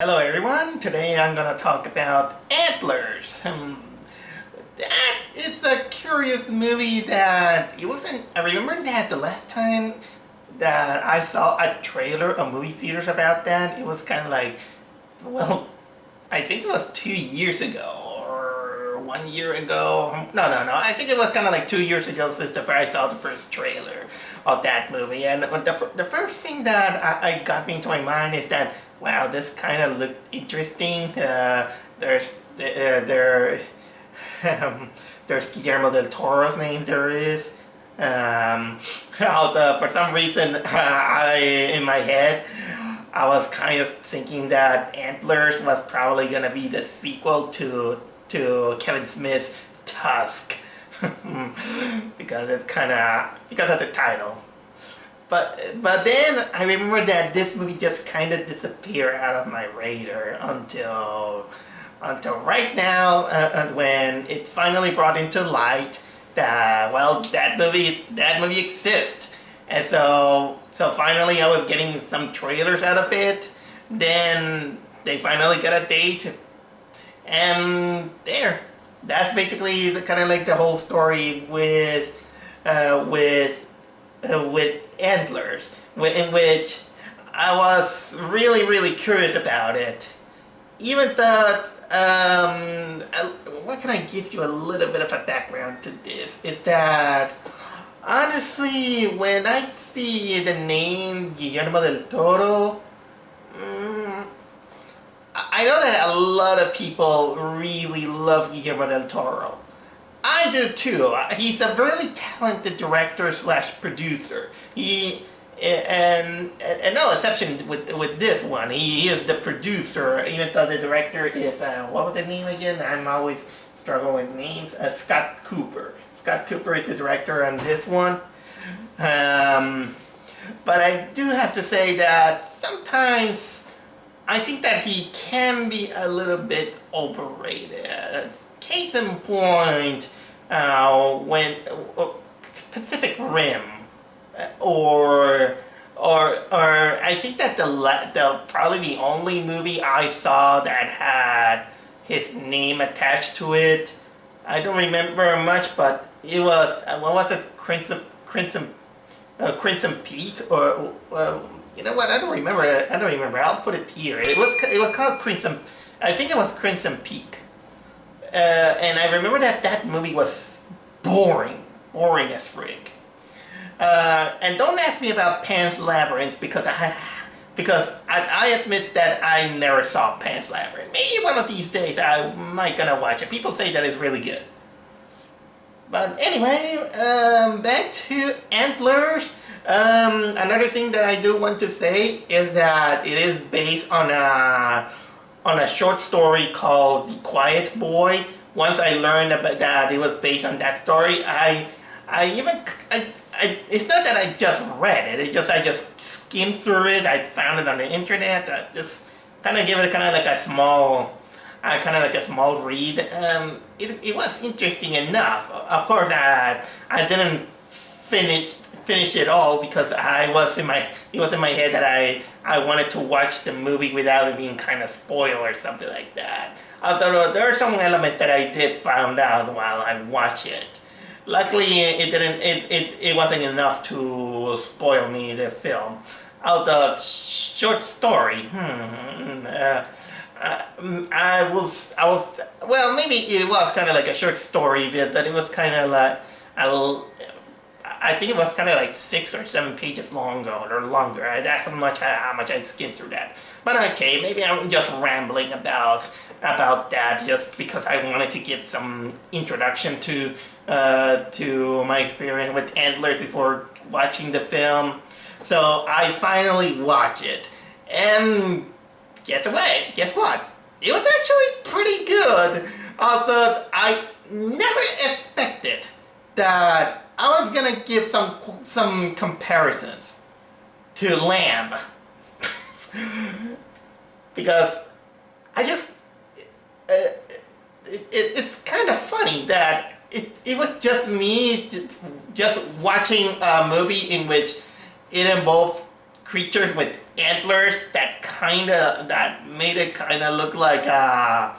Hello everyone, today I'm gonna talk about Antlers. That it's a curious movie that it wasn't. I remember that the last time that I saw a trailer of movie theaters about that, it was kind of like, well, I think it was 2 years ago or 1 year ago. No. I think it was kind of like 2 years ago since I saw the first trailer of that movie. And the first thing that I got me into my mind is that, wow, this kind of looked interesting. There, there's Guillermo del Toro's name. There is. For some reason, in my head, I was kind of thinking that Antlers was probably gonna be the sequel to Kevin Smith's Tusk, because of the title. But then I remember that this movie just kind of disappeared out of my radar until right now, when it finally brought into light that, well, that movie exists. And so finally I was getting some trailers out of it. Then they finally got a date, and that's basically the kind of like the whole story with Antlers, in which I was really curious about it. Even though, what can I give you a little bit of a background to this? Is that, honestly, when I see the name Guillermo del Toro, I know that a lot of people really love Guillermo del Toro. I do too. He's a really talented director slash producer. And no exception with this one. He is the producer, even though the director is, what was the name again? I'm always struggling with names. Scott Cooper. Scott Cooper is the director on this one. But I do have to say that sometimes I think that he can be a little bit overrated. Case in point, when Pacific Rim, or I think that the probably the only movie I saw that had his name attached to it. I don't remember much, but it was, what was it? Crimson Peak, or you know what? I don't remember. I'll put it here. It was called Crimson. I think it was Crimson Peak. And I remember that movie was boring as frick. And don't ask me about Pan's Labyrinth, because I admit that I never saw Pan's Labyrinth. Maybe one of these days I might gonna watch it. People say that it's really good. But anyway, back to Antlers. Another thing that I do want to say is that it is based on a short story called The Quiet Boy. Once I learned about that it was based on that story, it's not that I just read it. I just skimmed through it. I found it on the internet. I just kind of gave it kind of like a small read. It was interesting enough. Of course, I didn't finish it all, because it was in my head that I wanted to watch the movie without it being kind of spoiled or something like that. Although there are some elements that I did find out while I watched it. Luckily, it wasn't enough to spoil me the film. The short story, well, maybe it was kind of like a short story, but that it was kind of like, I think it was kind of like 6 or 7 pages longer. That's how much I skimmed through that. But okay, maybe I'm just rambling about that just because I wanted to give some introduction to my experience with Antlers before watching the film. So I finally watched it, and guess what? It was actually pretty good. Although I never expected that I was gonna give some comparisons to Lamb. Because I just it's kind of funny that it was just me just watching a movie in which it involved creatures with antlers that made it kind of look like a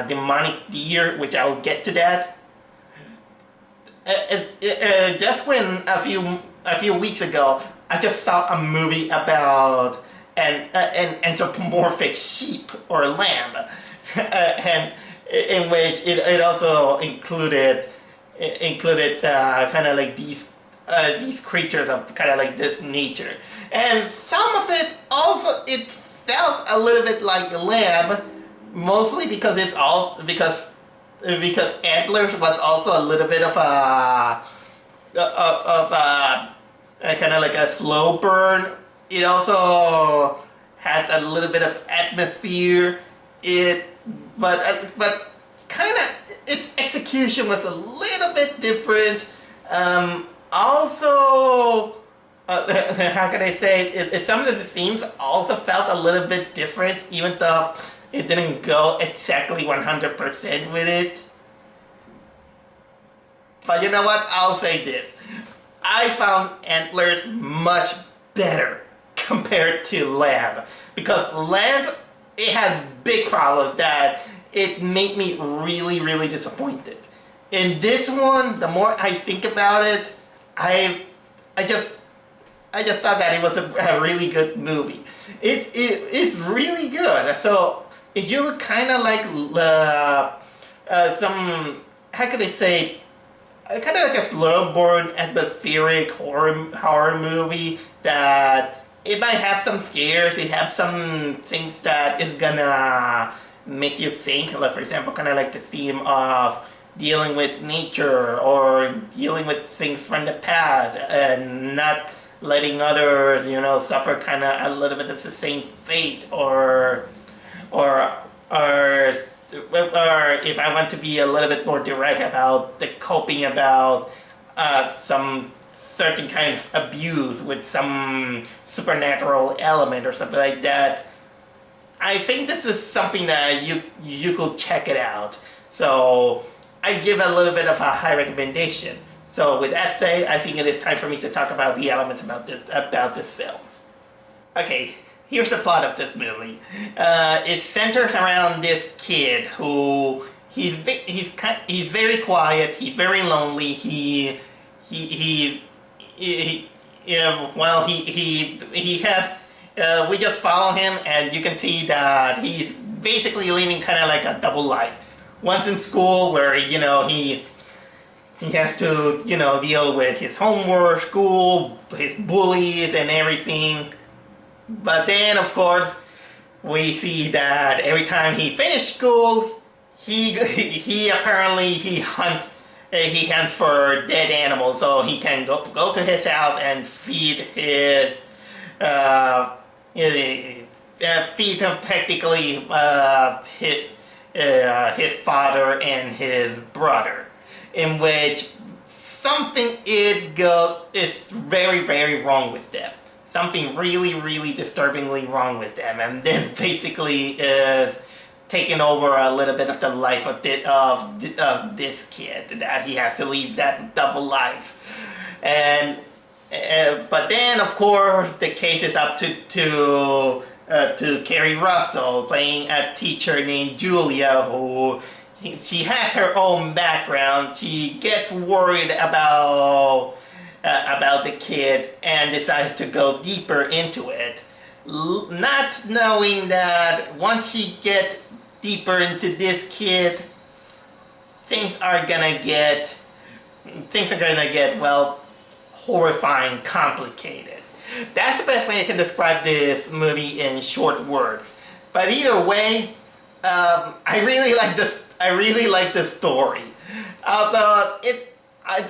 demonic deer, which I'll get to that. Just when a few weeks ago, I just saw a movie about an anthropomorphic sheep or lamb, and in which it also included kind of like these creatures of kind of like this nature, and some of it also it felt a little bit like lamb, mostly because because Antlers was also a little bit of a kind of like a slow burn. It also had a little bit of atmosphere. But kind of its execution was a little bit different. Also, how can I say it? Some of the themes also felt a little bit different, even though it didn't go exactly 100% with it. But you know what? I'll say this. I found Antlers much better compared to Lamb. Because Lamb, it has big problems that it made me really, really disappointed. In this one, the more I think about it, I just thought that it was a really good movie. It's really good. So if you kind of like some, how can I say, kind of like a slow burn atmospheric horror movie that it might have some scares, it have some things that is gonna make you think, like for example kind of like the theme of dealing with nature or dealing with things from the past and not letting others, you know, suffer kind of a little bit of the same fate, or if I want to be a little bit more direct about the coping about some certain kind of abuse with some supernatural element or something like that, I think this is something that you could check it out. So I give a little bit of a high recommendation. So with that said, I think it is time for me to talk about the elements about this film. Okay, here's the plot of this movie. It centers around this kid who he's very quiet. He's very lonely. He has. We just follow him, and you can see that he's basically living kind of like a double life. Once in school, where you know he has to, you know, deal with his homework, school, his bullies, and everything. But then, of course, we see that every time he finished school, he apparently hunts for dead animals, so he can go to his house and feed his feed him technically his father and his brother, in which something is very, very wrong with them. Something really, really disturbingly wrong with them, and this basically is taking over a little bit of the life of this kid, that he has to leave that double life. And but then, of course, the case is up to Kerry Russell playing a teacher named Julia, who she has her own background. She gets worried about the kid and decides to go deeper into it, not knowing that once she gets deeper into this kid, things are gonna get well, horrifying, complicated. That's the best way I can describe this movie in short words. But either way, I really like this. I really like the story. Although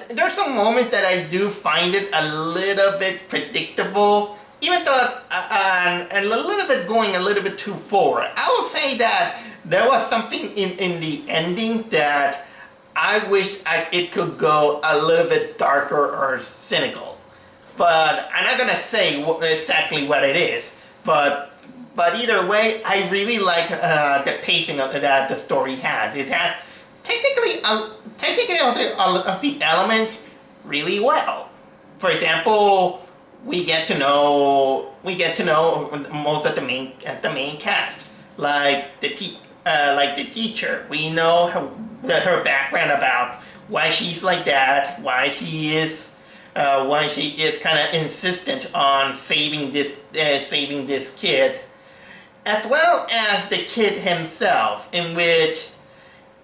there's some moments that I do find it a little bit predictable, even though and a little bit going a little bit too forward. I will say that there was something in the ending that I wish it could go a little bit darker or cynical. But I'm not gonna say exactly what it is. But either way, I really like the pacing that the story has. It has technically all of the elements really well. For example, we get to know most of the main cast, like like the teacher. We know her background about why she's like that, why she is kind of insistent on saving this kid, as well as the kid himself, in which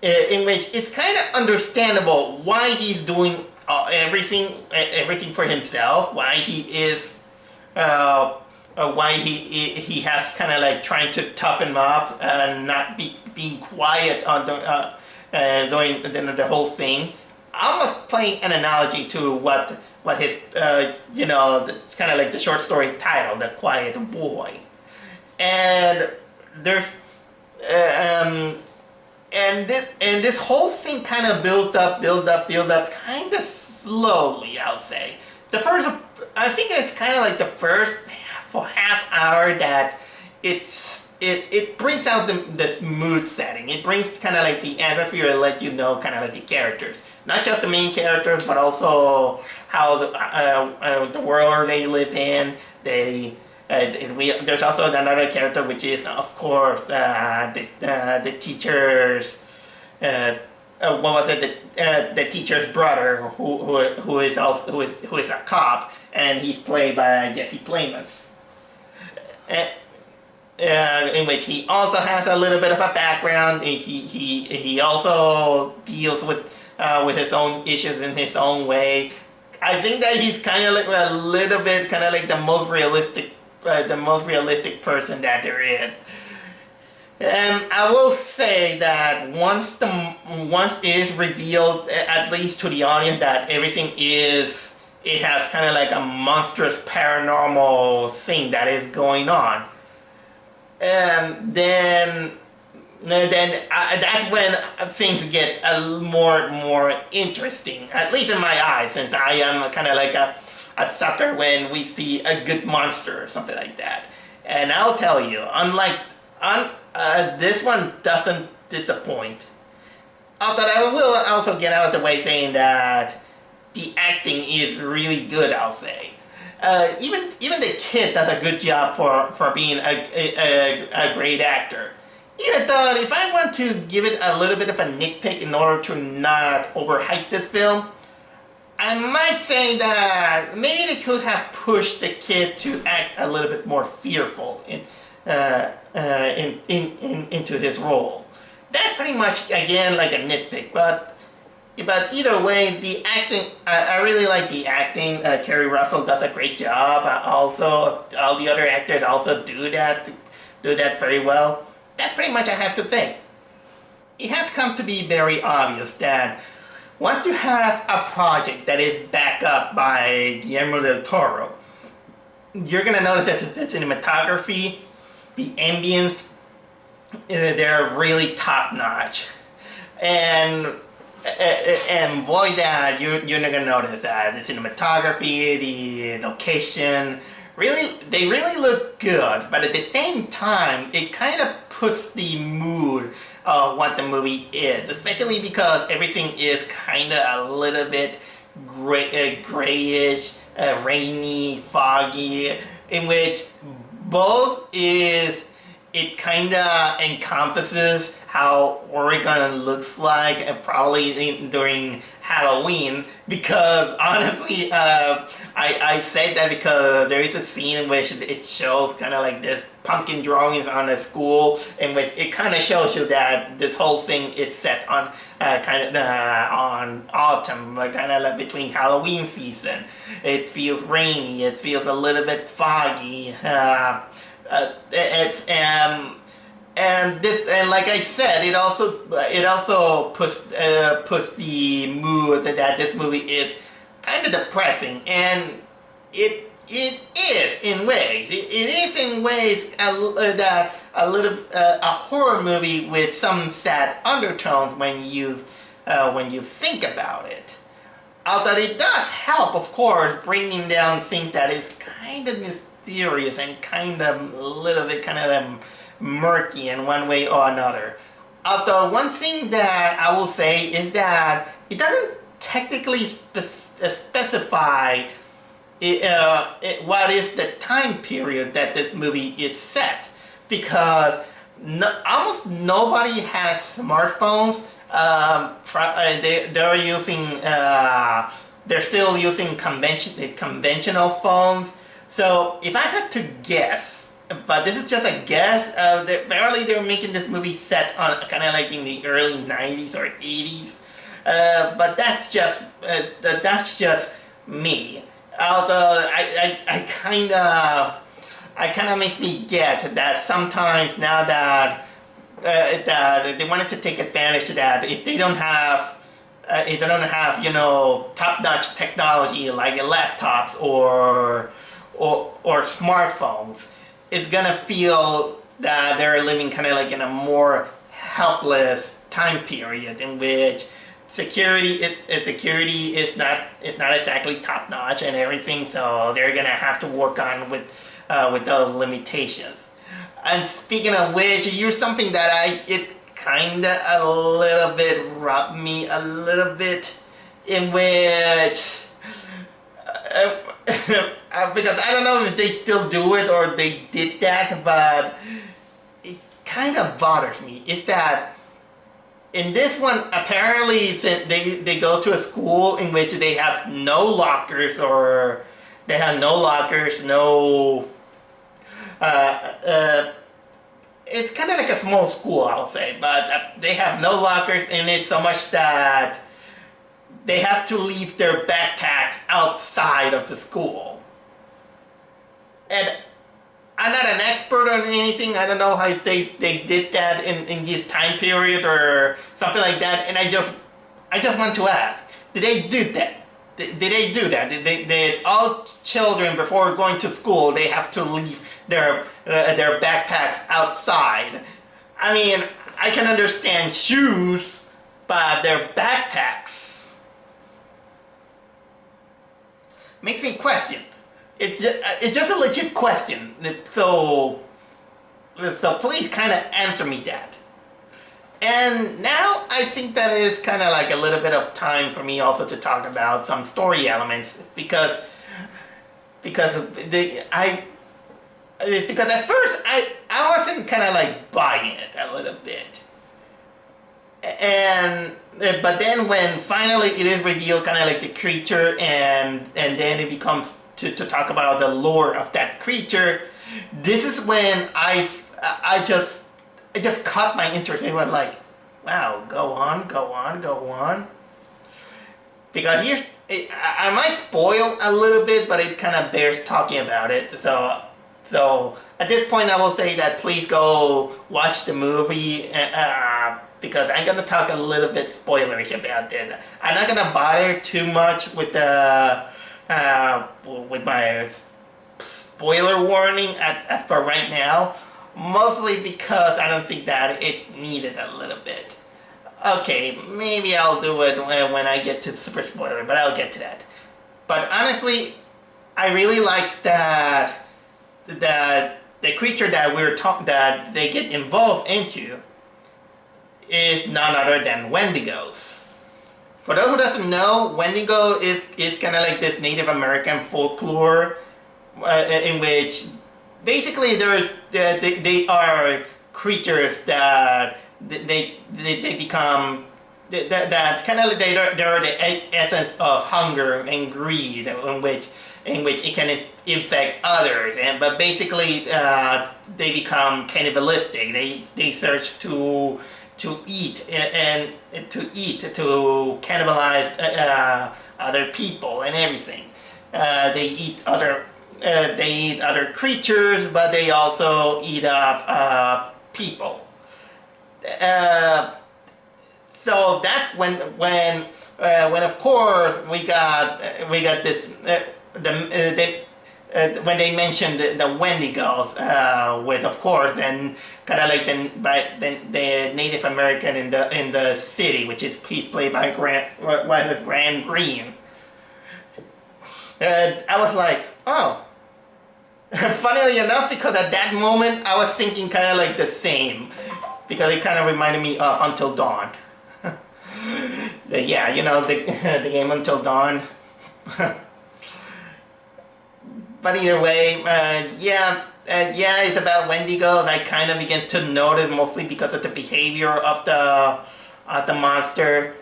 it's kind of understandable why he's doing everything for himself, why he has kind of like trying to toughen him up and not being quiet on during the whole thing. Almost playing an analogy to what his it's kind of like the short story title, The Quiet Boy. And there's and this whole thing kind of builds up kind of slowly, I'll say. I think it's kind of like the first half hour that it brings out this mood setting. It brings kind of like the atmosphere and let you know kind of like the characters. Not just the main characters, but also how the world they live in. There's also another character, which is of course the teacher's what was it, the teacher's brother, who is a cop, and he's played by Jesse Plemons, in which he also has a little bit of a background. He also deals with his own issues in his own way. I think that he's kind of like a little bit kind of like the most realistic person that there is. And I will say that once it is revealed, at least to the audience, that it has kind of like a monstrous paranormal thing that is going on, and then that's when things get a more interesting, at least in my eyes, since I am kind of like a sucker when we see a good monster or something like that. And I'll tell you, this one doesn't disappoint. Although I will also get out of the way saying that the acting is really good, I'll say. Even the kid does a good job for being a great actor. Even though, if I want to give it a little bit of a nitpick in order to not overhype this film, I might say that maybe they could have pushed the kid to act a little bit more fearful into his role. That's pretty much, again, like a nitpick, but either way, the acting, I really like the acting. Kerry Russell does a great job. Also, all the other actors also do that very well. That's pretty much I have to say. It has come to be very obvious that once you have a project that is backed up by Guillermo del Toro, you're gonna notice that the cinematography, the ambience, they're really top notch, and boy, that you're not gonna notice that the cinematography, the location, they really look good. But at the same time, it kind of puts the mood of what the movie is, especially because everything is kind of a little bit grayish, rainy, foggy, in which both it kind of encompasses how Oregon looks like, probably during Halloween, because honestly, I say that because there is a scene in which it shows kind of like this pumpkin drawings on a school, in which it kind of shows you that this whole thing is set on on autumn, kind of like between Halloween season. It feels rainy, it feels a little bit foggy. And like I said, it also puts the mood that this movie is kind of depressing, and it is in ways. It is in ways a horror movie with some sad undertones when you think about it. Although it does help, of course, bringing down things that is kind of mysterious and kind of a little bit kind of murky in one way or another. Although one thing that I will say is that it doesn't technically specify what is the time period that this movie is set, because almost nobody had smartphones. They're using they're still using conventional phones. So if I had to guess, but this is just a guess, apparently they're making this movie set on kind of like in the early 90s or 80s. But that's just me. Although I kind of makes me get that sometimes now that that they wanted to take advantage of that, if they don't have you know, top-notch technology like laptops or smartphones, it's gonna feel that they're living kind of like in a more helpless time period in which security is not exactly top-notch and everything, so they're gonna have to work on with the limitations. And speaking of which, here's something that it kinda a little bit rubbed me a little bit, in which because I don't know if they still do it or they did that, but it kind of bothers me, is that in this one, apparently they go to a school in which they have no lockers, no it's kind of like a small school, I'll say, but they have no lockers in it, so much that they have to leave their backpacks outside of the school. And I'm not an expert on anything. I don't know how they did that in this time period or something like that. And I just want to ask, did they do that? Did they do that? Did all children before going to school, they have to leave their backpacks outside? I mean, I can understand shoes, but their backpacks makes me question. It's just a legit question. So please kind of answer me that. And now I think that is kind of like a little bit of time for me also to talk about some story elements, because at first I wasn't kind of like buying it a little bit, and but then when finally it is revealed kind of like the creature, and then it becomes to talk about the lore of that creature, this is when I just caught my interest. It was like, wow, go on. Because here's, I might spoil a little bit, but it kind of bears talking about it. So at this point I will say that please go watch the movie, because I'm going to talk a little bit spoilerish about this. I'm not going to bother too much with with my spoiler warning as for right now, mostly because I don't think that it needed a little bit. Okay, maybe I'll do it when I get to the super spoiler, but I'll get to that. But honestly, I really like that the creature that they get involved into is none other than Wendigos. For those who doesn't know, Wendigo is kind of like this Native American folklore, in which basically they are creatures that they become that kind of they're the essence of hunger and greed, in which it can infect others, but basically they become cannibalistic. They search to eat to cannibalize other people and everything. They eat other creatures, but they also eat up people. So that's when of course we got this when they mentioned the Wendigos, with of course then kind of like the Native American in the city, which is he's played by Grant Green. I was like, oh. Funnily enough, because at that moment I was thinking kind of like the same, because it kind of reminded me of Until Dawn. Yeah, you know, the game Until Dawn. but either way, yeah, it's about Wendigos. I kind of begin to notice mostly because of the behavior of the monster,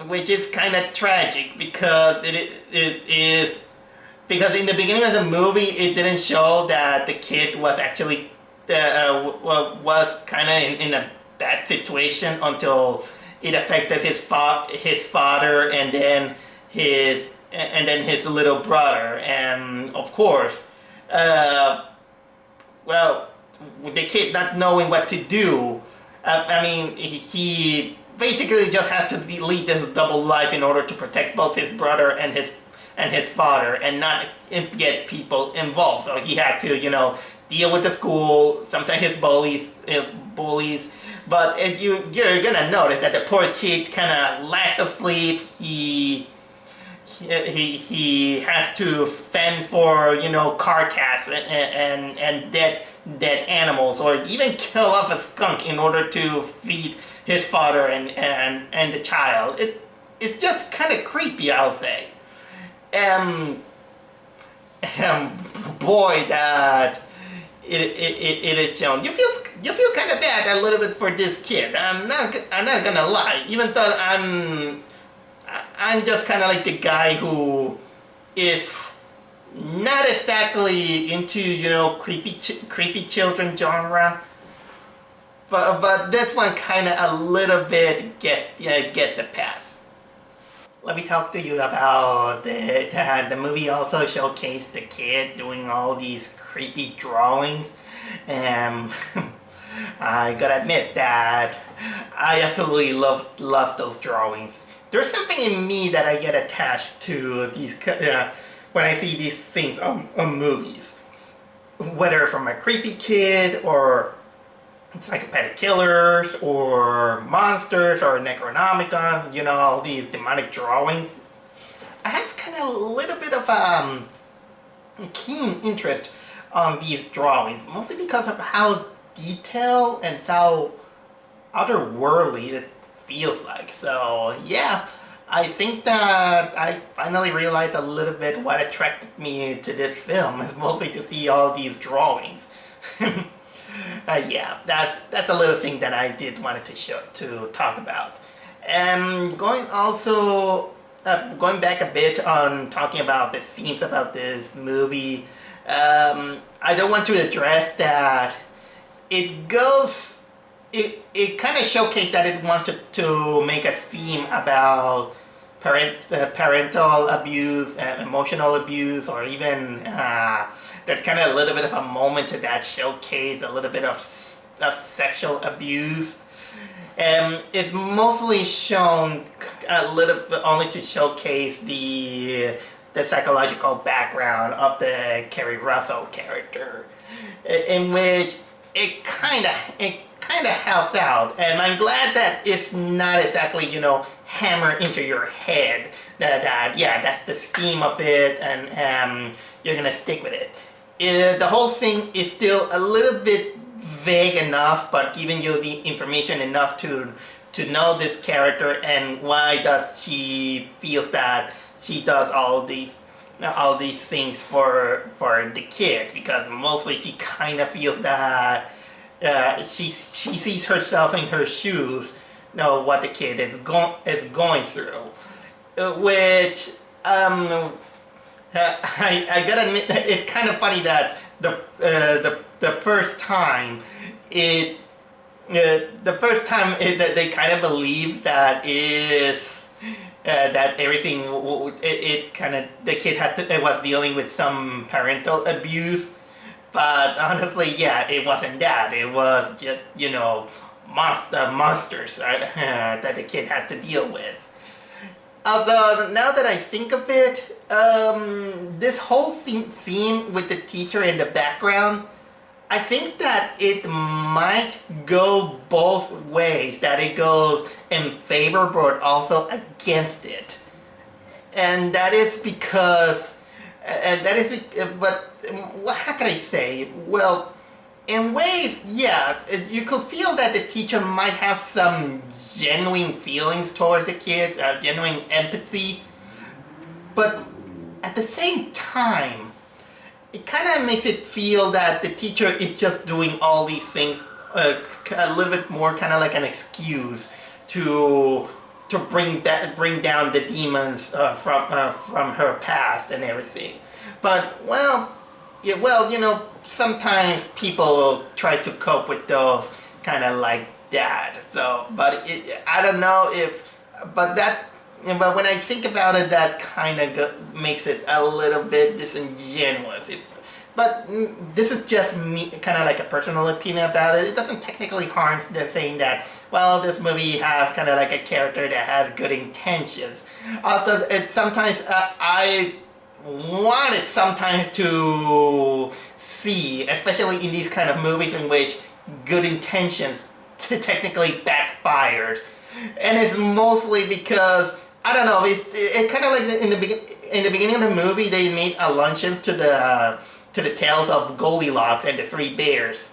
which is kind of tragic because it is because in the beginning of the movie it didn't show that the kid was actually was kind of in a bad situation until it affected his father and then his little brother, and of course, uh, well, the kid not knowing what to do. I mean, he basically just had to lead this double life in order to protect both his brother and his father, and not get people involved. So he had to, deal with the school, sometimes his bullies. But you're gonna notice that the poor kid kind of lacks of sleep. He has to fend for carcass and dead animals, or even kill off a skunk in order to feed his father and the child. It's just kind of creepy, I'll say. Boy, that it is shown. You feel kind of bad a little bit for this kid. I'm not gonna lie. Even though I'm just kind of like the guy who is not exactly into creepy children genre, but this one kind of a little bit gets a pass. Let me talk to you about the movie also showcased the kid doing all these creepy drawings, and I gotta admit that I absolutely love those drawings. There's something in me that I get attached to these when I see these things on movies, whether from a creepy kid or psychopathic killers or monsters or Necronomicons, all these demonic drawings. I had kind of a little bit of keen interest on these drawings, mostly because of how detailed and how otherworldly it feels like. So yeah, I think that I finally realized a little bit what attracted me to this film is mostly to see all these drawings. Yeah, that's a little thing that I did wanted to talk about. And going back a bit on talking about the themes about this movie, I don't want to address that it kind of showcased that it wanted to make a theme about parental abuse, emotional abuse, or even there's kind of a little bit of a moment that showcase a little bit of sexual abuse. It's mostly shown a little bit only to showcase the psychological background of the Kerry Russell character, in which it kind of helps out, and I'm glad that it's not exactly hammer into your head that yeah, that's the theme of it, and you're gonna stick with it. The whole thing is still a little bit vague enough, but giving you the information enough to know this character and why does she feels that she does all these things for the kid, because mostly she kind of feels that she sees herself in her shoes, what the kid is going through, which I gotta admit, it's kind of funny that the first time that they kind of believe that is that everything it kind of the kid was dealing with some parental abuse, but honestly, yeah, it wasn't that. It was just monsters that the kid had to deal with. Although, now that I think of it, this whole theme with the teacher in the background, I think that it might go both ways. That it goes in favor, but also against it. And that is because, how can I say? Well, in ways, yeah, you could feel that the teacher might have some genuine feelings towards the kids, genuine empathy, but at the same time, it kind of makes it feel that the teacher is just doing all these things a little bit more kind of like an excuse to bring down the demons from her past and everything. But well, yeah, well, you know, sometimes people try to cope with those kind of like that. So, but I don't know if, but that. But when I think about it, that kind of makes it a little bit disingenuous. But this is just me, kind of like a personal opinion about it. It doesn't technically harm the saying that, well, this movie has kind of like a character that has good intentions. Although sometimes I want it sometimes to see, especially in these kind of movies in which good intentions technically backfired. And it's mostly because, I don't know, it's kind of like in the beginning of the movie they made allusions to the tales of Goldilocks and the Three Bears,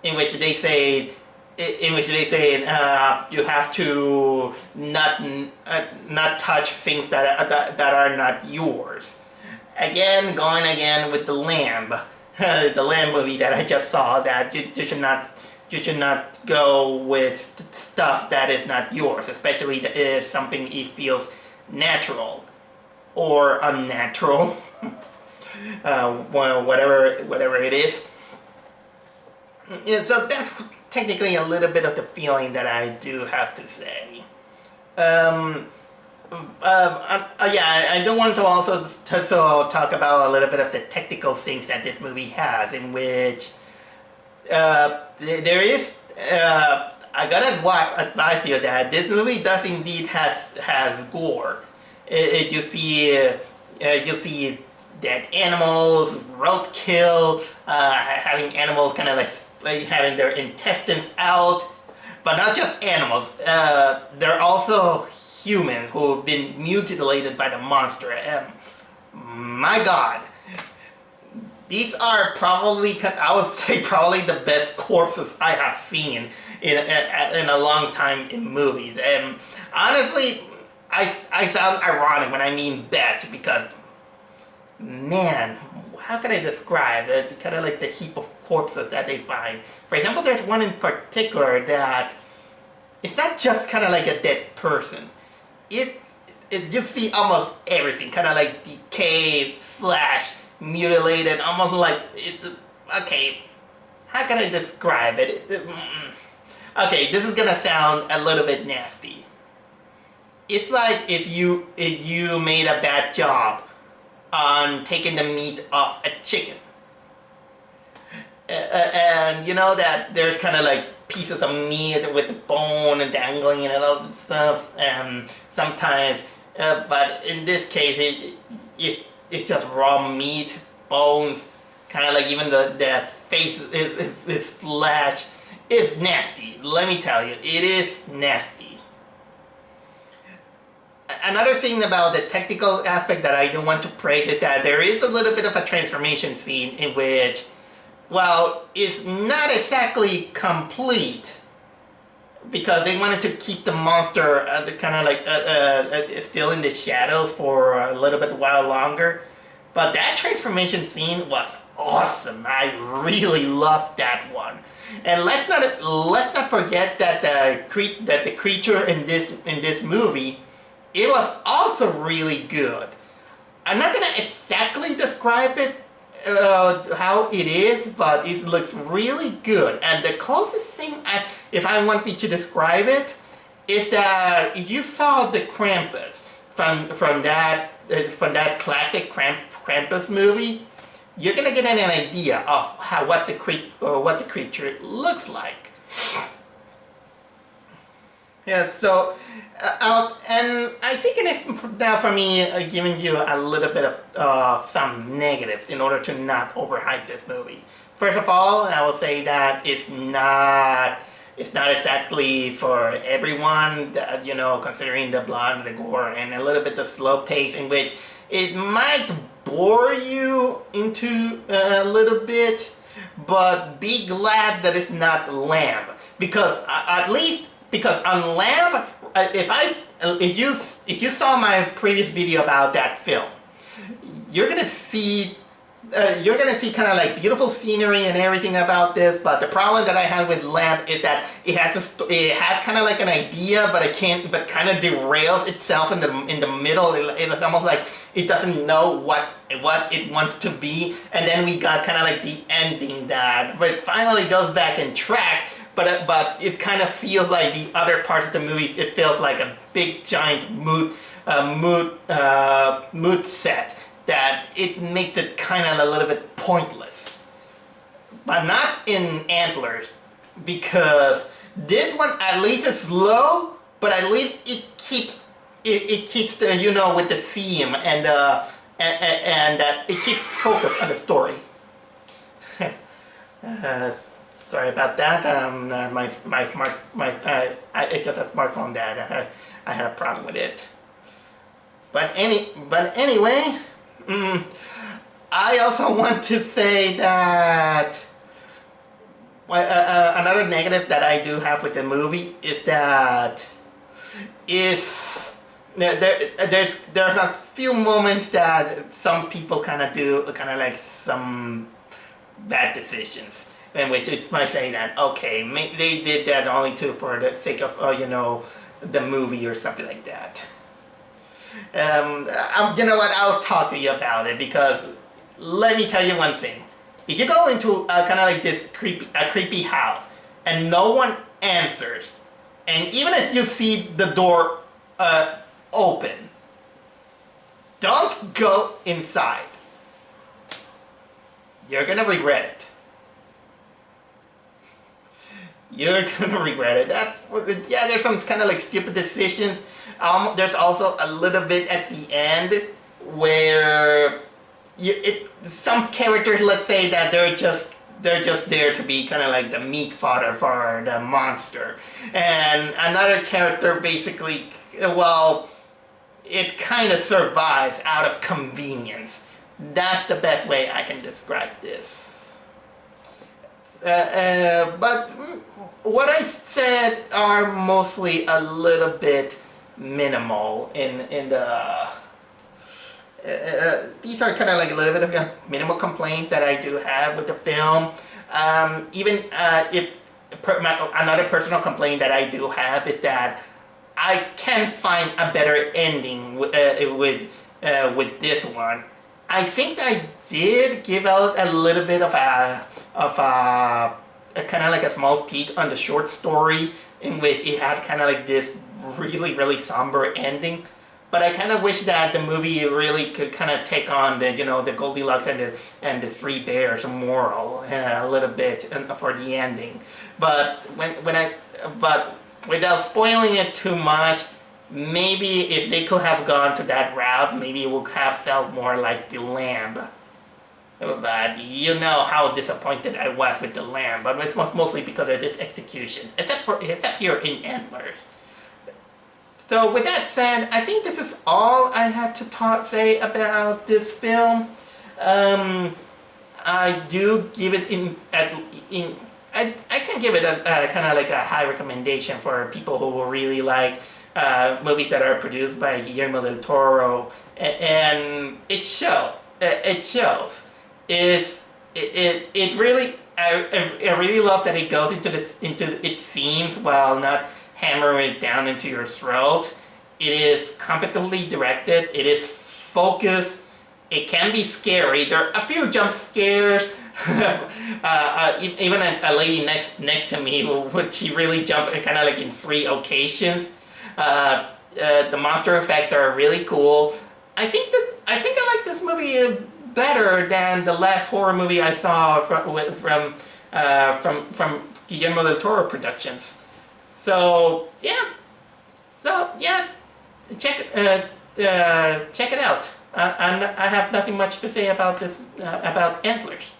in which they say you have to not touch things that are not yours. Again, going again with the lamb, the lamb movie that I just saw, that you should not go with stuff that is not yours, especially if something it feels natural or unnatural. Well, whatever it is. Yeah, so that's technically a little bit of the feeling that I do have to say. Yeah, I do want to also talk about a little bit of the technical things that this movie has, in which there is. I gotta advise you that this movie does indeed has gore. You see dead animals, roadkill, having animals kind of like having their intestines out, but not just animals. There are also humans who have been mutilated by the monster. My God, these are probably, I would say, probably the best corpses I have seen in a long time in movies. And honestly, I sound ironic when I mean best, because man, how can I describe it? Kind of like the heap of corpses that they find. For example, there's one in particular that it's not just kind of like a dead person. You see almost everything, kind of like decayed / mutilated, almost like okay, how can I describe it? Okay, this is gonna sound a little bit nasty. It's like if you made a bad job on taking the meat off a chicken. And you know that there's kind of like pieces of meat with the bone and dangling and all that stuff. And sometimes, but in this case, it's just raw meat, bones, kind of like even the face is slashed. It's nasty. Let me tell you, it is nasty. Another thing about the technical aspect that I do want to praise is that there is a little bit of a transformation scene in which, well, it's not exactly complete, because they wanted to keep the monster kind of like still in the shadows for a little bit while longer. But that transformation scene was awesome. I really loved that one. And let's not forget that the creature in this movie, it was also really good. I'm not gonna exactly describe it how it is, but it looks really good. And the closest thing, if I want me to describe it, is that you saw the Krampus from that classic Krampus movie. You're gonna get an idea of what the creature looks like. Yeah, so, and I think it is now for me giving you a little bit of some negatives in order to not overhype this movie. First of all, I will say that it's not exactly for everyone, you know, considering the blood, the gore, and a little bit the slow pace in which it might bore you into a little bit, but be glad that it's not Lamb, because at least. Because on Lamb, if you saw my previous video about that film, you're gonna see you're gonna see kind of like beautiful scenery and everything about this, but the problem that I had with Lamp is that it had kind of like an idea, but but kind of derails itself in the middle. It's almost like it doesn't know what it wants to be, and then we got kind of like the ending but it finally goes back in track. But it kind of feels like the other parts of the movie. It feels like a big giant mood set that it makes it kind of a little bit pointless. But not in Antlers, because this one at least is slow, but at least it keeps the, you know, with the theme and it keeps focus on the story. Sorry about that. It's just a smartphone that I had a problem with it. But anyway, I also want to say that another negative that I do have with the movie is that there's a few moments that some people kind of like some bad decisions. In which it's might say that, okay, they did that only for the sake of, you know, the movie or something like that. You know what, I'll talk to you about it, because let me tell you one thing. If you go into kind of like this creepy house and no one answers, and even if you see the door open, don't go inside. You're gonna regret it. You're gonna regret it. Yeah, there's some kind of like stupid decisions. There's also a little bit at the end where some characters, let's say that they're just there to be kind of like the meat fodder for the monster, and another character basically, well, it kind of survives out of convenience. That's the best way I can describe this. But what I said are mostly a little bit minimal in the these are kind of like a little bit of minimal complaints that I do have with the film. Even if another personal complaint that I do have is that I can't find a better ending with this one. I think I did give out a little bit of a kind of like a small peek on the short story, in which it had kind of like this really somber ending. But I kind of wish that the movie really could kind of take on the, you know, the Goldilocks and the Three Bears moral a little bit for the ending. But but without spoiling it too much, maybe if they could have gone to that route, maybe it would have felt more like The Lamb. But you know how disappointed I was with The Lamb, but it's mostly because of this execution, except here in Antlers. So with that said, I think this is all I have to say about this film. I do give it I can give it a kind of like a high recommendation for people who really like movies that are produced by Guillermo del Toro, and it shows. It really, I really love that it goes into its themes while not hammering it down into your throat. It is competently directed. It is focused. It can be scary. There are a few jump scares. Even a lady next to me, she really jumped kind of like in 3 occasions. The monster effects are really cool. I think I like this movie better than the last horror movie I saw from Guillermo del Toro Productions. So yeah, check it out. I have nothing much to say about this about Antlers.